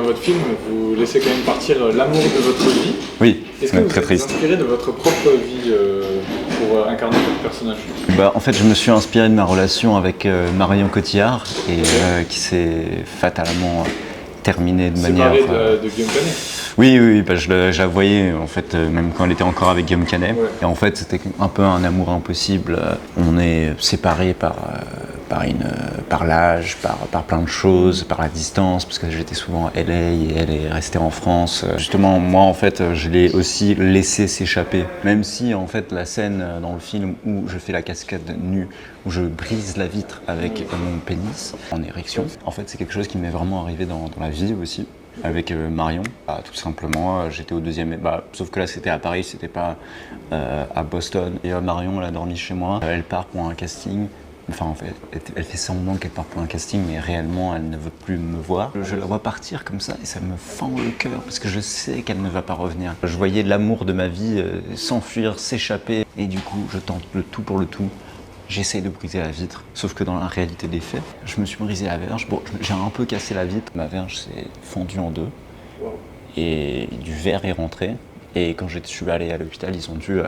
votre film, vous laissez quand même partir l'amour de votre vie. Oui, Est-ce que vous très êtes triste. inspiré de votre propre vie pour incarner votre personnage? En fait, je me suis inspiré de ma relation avec Marion Cotillard et qui s'est fatalement terminée de manière... Séparé de Guillaume Canet. Oui, je la voyais en fait, même quand elle était encore avec Guillaume Canet. Ouais. Et en fait, c'était un peu un amour impossible. On est séparés par l'âge, par plein de choses, par la distance, parce que j'étais souvent à LA et elle est restée en France. Justement, moi, en fait, je l'ai aussi laissé s'échapper. Même si, en fait, la scène dans le film où je fais la cascade nue, où je brise la vitre avec mon pénis en érection, en fait, c'est quelque chose qui m'est vraiment arrivé dans la vie aussi. Avec Marion, tout simplement, j'étais au deuxième, sauf que là c'était à Paris, c'était pas à Boston. Et Marion, elle a dormi chez moi, elle part pour un casting. Enfin, en fait, elle fait semblant qu'elle part pour un casting, mais réellement, elle ne veut plus me voir. Je la vois partir comme ça et ça me fend le cœur parce que je sais qu'elle ne va pas revenir. Je voyais l'amour de ma vie s'enfuir, s'échapper et du coup, je tente le tout pour le tout. J'essaye de briser la vitre, sauf que dans la réalité des faits, je me suis brisé la verge. Bon, j'ai un peu cassé la vitre, ma verge s'est fendue en deux et du verre est rentré. Et quand je suis allé à l'hôpital, ils ont dû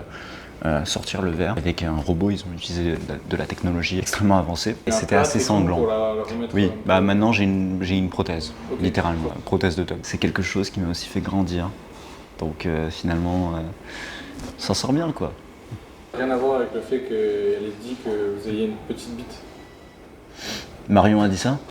sortir le verre. Avec un robot, ils ont utilisé de la technologie extrêmement avancée et c'était assez sanglant. Pour la remettre, Oui, maintenant j'ai une prothèse, Ok. littéralement, une prothèse de tome. C'est quelque chose qui m'a aussi fait grandir. Donc finalement, ça sort bien quoi. Rien à voir avec le fait qu'elle ait dit que vous ayez une petite bite. Marion a dit ça ?